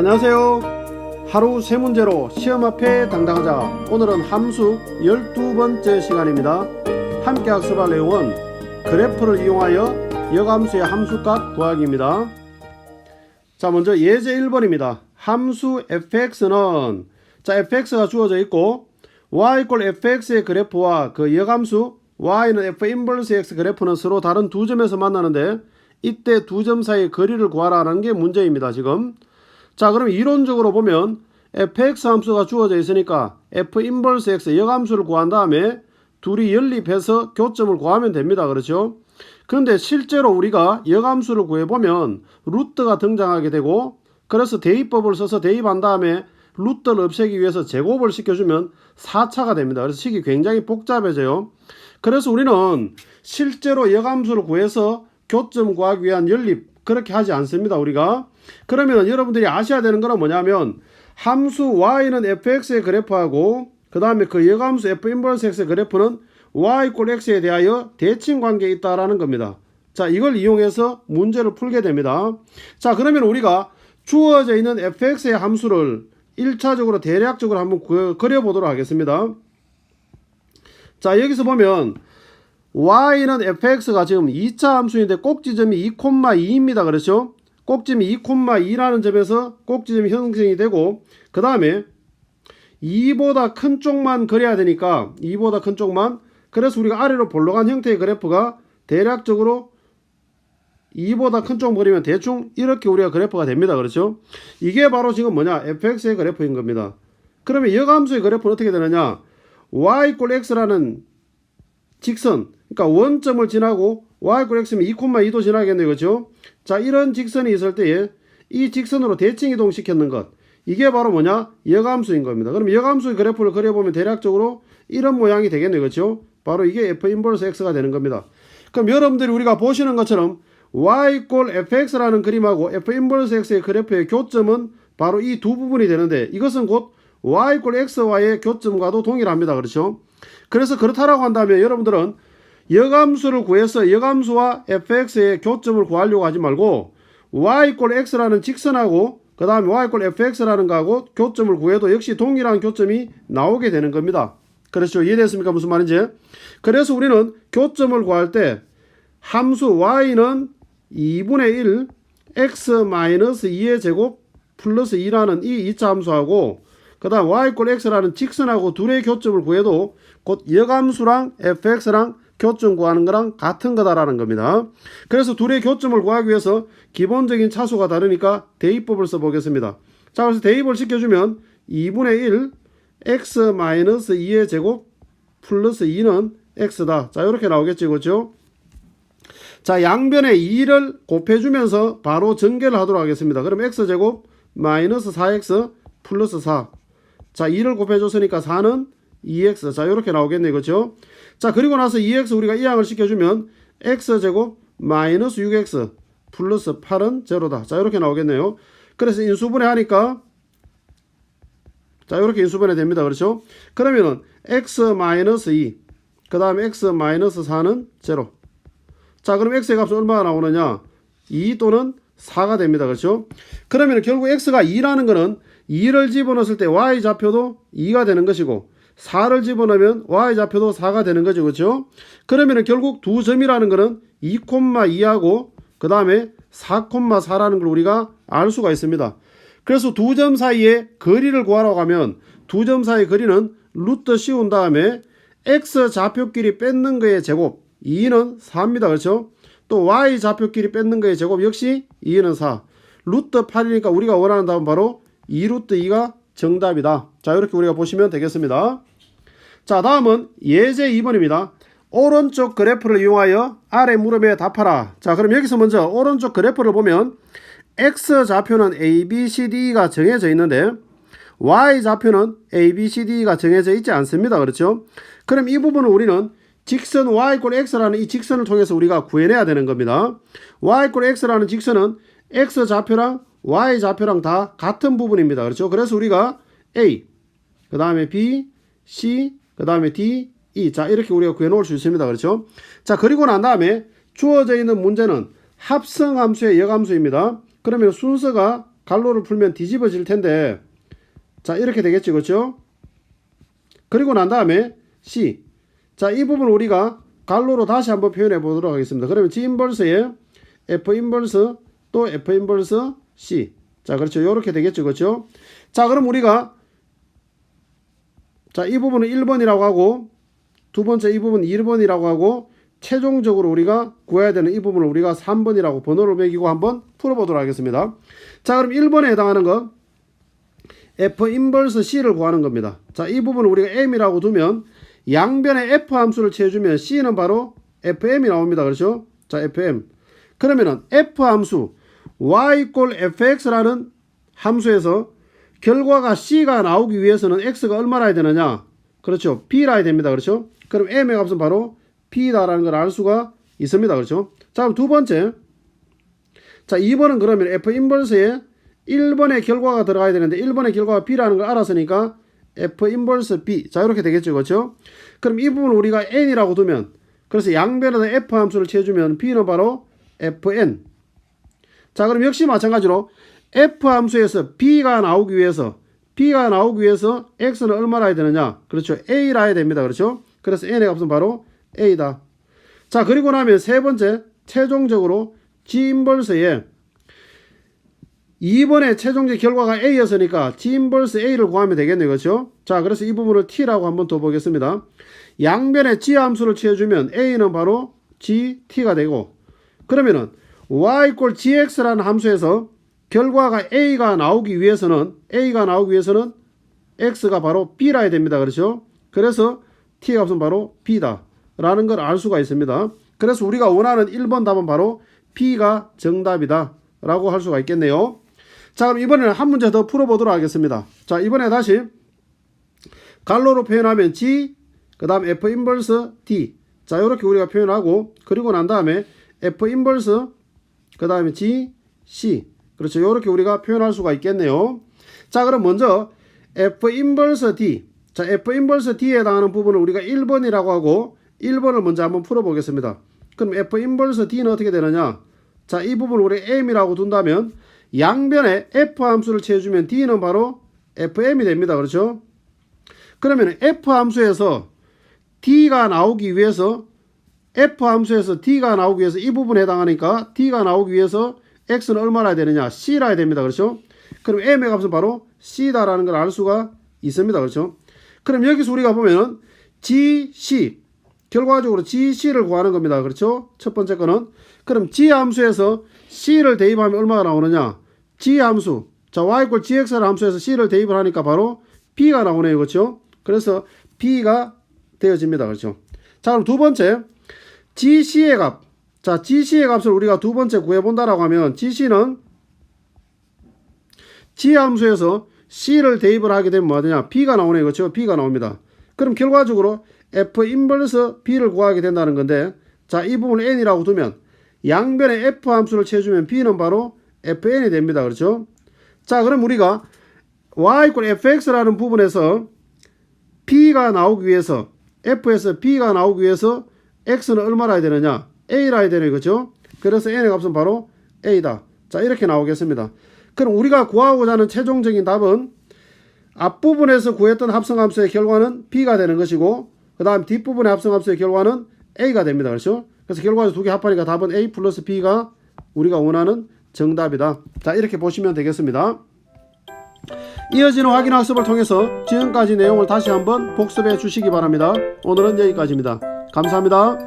안녕하세요. 하루 세 문제로 시험 앞에 당당하자. 오늘은 함수 12번째 시간입니다. 함께 학습할 내용은 그래프를 이용하여 역함수의 함수값 구하기입니다. 자, 먼저 예제 1번입니다. 함수 fx는 fx가 주어져 있고 y = fx의 그래프와 그 역함수 y는 f 인버스 x 그래프는 서로 다른 두 점에서 만나는데 이때 두 점 사이의 거리를 구하라는 게 문제입니다. 지금 자, 그럼 이론적으로 보면 fx 함수가 주어져 있으니까 f 인버스 x 역함수를 구한 다음에 둘이 연립해서 교점을 구하면 됩니다. 그렇죠? 그런데 실제로 우리가 역함수를 구해보면 루트가 등장하게 되고, 그래서 대입법을 써서 대입한 다음에 루트를 없애기 위해서 제곱을 시켜주면 4차가 됩니다. 그래서 식이 굉장히 복잡해져요. 그래서 우리는 실제로 역함수를 구해서 교점 구하기 위한 연립 그렇게 하지 않습니다. 우리가. 그러면 여러분들이 아셔야 되는 거는 뭐냐면 함수 y는 fx의 그래프하고 그 다음에 그 역함수 f 인버스 x의 그래프는 y = x에 대하여 대칭 관계에 있다라는 겁니다. 자, 이걸 이용해서 문제를 풀게 됩니다. 자, 그러면 우리가 주어져 있는 fx의 함수를 1차적으로 대략적으로 한번 그려보도록 하겠습니다. 자, 여기서 보면 y는 fx가 지금 2차 함수인데 꼭지점이 2,2입니다. 그렇죠? 꼭지점이 2,2라는 점에서 꼭지점이 형성이 되고, 그 다음에 2보다 큰 쪽만 그려야 되니까 2보다 큰 쪽만, 그래서 우리가 아래로 볼록한 형태의 그래프가 대략적으로 2보다 큰 쪽 그리면 대충 이렇게 우리가 그래프가 됩니다. 그렇죠? 이게 바로 지금 뭐냐? fx의 그래프인 겁니다. 그러면 역함수의 그래프는 어떻게 되느냐? y = x라는 직선, 그러니까 원점을 지나고 y = x면 2,2도 지나겠네요. 그렇죠? 자, 이런 직선이 있을 때에 이 직선으로 대칭 이동 시켰는 것, 이게 바로 뭐냐? 역함수인 겁니다. 그럼 역함수의 그래프를 그려보면 대략적으로 이런 모양이 되겠네요. 그렇죠? 바로 이게 f 인버스 x가 되는 겁니다. 그럼 여러분들이 우리가 보시는 것처럼 y = fx라는 그림하고 f 인버스 x의 그래프의 교점은 바로 이 두 부분이 되는데, 이것은 곧 y = xy의 교점과도 동일합니다. 그렇죠? 그래서 그렇다라고 한다면 여러분들은 역함수를 구해서 역함수와 fx의 교점을 구하려고 하지 말고 y = x라는 직선하고 그 다음에 y = fx라는 거하고 교점을 구해도 역시 동일한 교점이 나오게 되는 겁니다. 그렇죠? 이해됐습니까? 무슨 말인지? 그래서 우리는 교점을 구할 때 함수 y는 2분의 1 x-2의 제곱 플러스 2라는 이 2차 함수하고 그 다음 y = x라는 직선하고 둘의 교점을 구해도 곧 역함수랑 fx랑 교점 구하는 거랑 같은 거다라는 겁니다. 그래서 둘의 교점을 구하기 위해서 기본적인 차수가 다르니까 대입법을 써보겠습니다. 자, 그래서 대입을 시켜주면 2분의 1 x-2의 제곱 플러스 2는 x다. 자, 이렇게 나오겠지. 그렇죠? 자, 양변에 2를 곱해주면서 바로 전개를 하도록 하겠습니다. 그럼 x제곱 마이너스 4x 플러스 4. 자, 2를 곱해줬으니까 4는 2x. 자, 이렇게 나오겠네요. 그렇죠? 자, 그리고 나서 2x 우리가 이항을 시켜주면 x제곱 마이너스 6x 플러스 8은 제로다. 자, 이렇게 나오겠네요. 그래서 인수분해 하니까 자, 이렇게 인수분해 됩니다. 그렇죠? 그러면은 x-2 그 다음에 x-4는 제로. 자, 그럼 x의 값은 얼마나 나오느냐? 2 또는 4가 됩니다. 그렇죠? 그러면 결국 x가 2라는 거는 2를 집어넣었을 때 y좌표도 2가 되는 것이고 4를 집어넣으면 y좌표도 4가 되는 거죠. 그렇죠? 그러면 결국 두 점이라는 거는 2,2하고 그 다음에 4,4라는 걸 우리가 알 수가 있습니다. 그래서 두 점 사이의 거리를 구하라고 하면 두 점 사이의 거리는 루트 씌운 다음에 x좌표끼리 뺏는 거의 제곱 2는 4입니다. 그렇죠? 또 y좌표끼리 뺏는 거의 제곱 역시 2는 4. 루트 8이니까 우리가 원하는 답은 바로 2루트 2가 정답이다. 자, 이렇게 우리가 보시면 되겠습니다. 자, 다음은 예제 2번입니다. 오른쪽 그래프를 이용하여 아래 물음에 답하라. 자, 그럼 여기서 먼저 오른쪽 그래프를 보면 x좌표는 a, b, c, d가 정해져 있는데 y좌표는 a, b, c, d가 정해져 있지 않습니다. 그렇죠? 그럼 이 부분을 우리는 직선 y = x라는 이 직선을 통해서 우리가 구해내야 되는 겁니다. y = x라는 직선은 x좌표랑 y좌표랑 다 같은 부분입니다. 그렇죠? 그래서 우리가 a, 그 다음에 b, c, 그 다음에 d, e. 자, 이렇게 우리가 구해놓을 수 있습니다. 그렇죠? 자, 그리고 난 다음에 주어져 있는 문제는 합성함수의 역함수입니다. 그러면 순서가 갈로를 풀면 뒤집어질 텐데, 자, 이렇게 되겠죠. 그렇죠? 그리고 난 다음에 C. 자, 이 부분을 우리가 갈로로 다시 한번 표현해 보도록 하겠습니다. 그러면 G 인버스에 F 인버스 또 F 인버스 C. 자, 그렇죠. 이렇게 되겠죠. 그렇죠? 자, 그럼 우리가 자, 이 부분은 1번이라고 하고 두 번째 이 부분 2번이라고 하고 최종적으로 우리가 구해야 되는 이 부분을 우리가 3번이라고 번호를 매기고 한번 풀어보도록 하겠습니다. 자, 그럼 1번에 해당하는 건 F 인버스 C를 구하는 겁니다. 자, 이 부분을 우리가 M이라고 두면 양변에 F 함수를 채워주면 C는 바로 FM이 나옵니다. 그렇죠? 자, FM. 그러면은 F 함수 y = fx라는 함수에서 결과가 C가 나오기 위해서는 X가 얼마나 해야 되느냐? 그렇죠. P라 해야 됩니다. 그렇죠? 그럼 M의 값은 바로 P다라는 걸 알 수가 있습니다. 그렇죠? 자, 그럼 두 번째. 자, 2번은 그러면 F 인버스에 1번의 결과가 들어가야 되는데 1번의 결과가 B라는 걸 알았으니까 F 인버스 B. 자, 이렇게 되겠죠. 그렇죠? 그럼 이 부분을 우리가 N이라고 두면 그래서 양변에다 F 함수를 채워주면 B는 바로 Fn. 자, 그럼 역시 마찬가지로 F 함수에서 B가 나오기 위해서 X는 얼마나 해야 되느냐? 그렇죠. A라 해야 됩니다. 그렇죠? 그래서 N의 값은 바로 A다. 자, 그리고 나면 세 번째, 최종적으로 G 인버스에 2번의 최종적 결과가 A였으니까 G 인버스 A를 구하면 되겠네요. 그렇죠? 자, 그래서 이 부분을 T라고 한번 더 보겠습니다. 양변에 G 함수를 채워주면 A는 바로 GT가 되고, 그러면은 y = gx라는 함수에서 결과가 A가 나오기 위해서는 X가 바로 B라 해야 됩니다. 그렇죠? 그래서 T 값은 바로 B다 라는 걸 알 수가 있습니다. 그래서 우리가 원하는 1번 답은 바로 B가 정답이다 라고 할 수가 있겠네요. 자, 그럼 이번에는 한 문제 더 풀어보도록 하겠습니다. 자, 이번에 다시 갈로로 표현하면 G, 그 다음 F 인버스 D. 자, 이렇게 우리가 표현하고, 그리고 난 다음에 F 인버스, 그 다음에 G, C. 그렇죠. 이렇게 우리가 표현할 수가 있겠네요. 자, 그럼 먼저 F 인버스 D. 자, F 인버스 D에 해당하는 부분을 우리가 1번이라고 하고 1번을 먼저 한번 풀어보겠습니다. 그럼 F 인버스 D는 어떻게 되느냐? 자, 이 부분을 우리 M이라고 둔다면 양변에 F 함수를 채워주면 D는 바로 FM이 됩니다. 그렇죠? 그러면 F 함수에서 D가 나오기 위해서 이 부분에 해당하니까 D가 나오기 위해서 X는 얼마나 해야 되느냐? C라 해야 됩니다. 그렇죠? 그럼 M의 값은 바로 C다라는 걸 알 수가 있습니다. 그렇죠? 그럼 여기서 우리가 보면은 GC, 결과적으로 GC를 구하는 겁니다. 그렇죠? 첫 번째 거는. 그럼 G 함수에서 C를 대입하면 얼마가 나오느냐? G 함수. 자, y = gx라는 함수에서 C를 대입을 하니까 바로 B가 나오네요. 그렇죠? 그래서 B가 되어집니다. 그렇죠? 자, 그럼 두 번째. GC의 값. 자, GC의 값을 우리가 두 번째 구해본다라고 하면 GC는 G 함수에서 C를 대입을 하게 되면 뭐 되냐? B가 나오네요. 그렇죠? B가 나옵니다. 그럼 결과적으로 F 인버스 B를 구하게 된다는 건데, 자, 이 부분을 N이라고 두면 양변에 F 함수를 채워주면 B는 바로 FN이 됩니다. 그렇죠? 자, 그럼 우리가 y = fx라는 부분에서 P가 나오기 위해서, F에서 P가 나오기 위해서 X는 얼마나 해야 되느냐? A라 해야 되네요. 그렇죠? 그래서 N의 값은 바로 A다. 자, 이렇게 나오겠습니다. 그럼 우리가 구하고자 하는 최종적인 답은 앞부분에서 구했던 합성함수의 결과는 B가 되는 것이고, 그 다음 뒷부분의 합성함수의 결과는 A가 됩니다. 그렇죠? 그래서 결과에서 두 개 합하니까 답은 A 플러스 B가 우리가 원하는 정답이다. 자, 이렇게 보시면 되겠습니다. 이어지는 확인 학습을 통해서 지금까지 내용을 다시 한번 복습해 주시기 바랍니다. 오늘은 여기까지입니다. 감사합니다.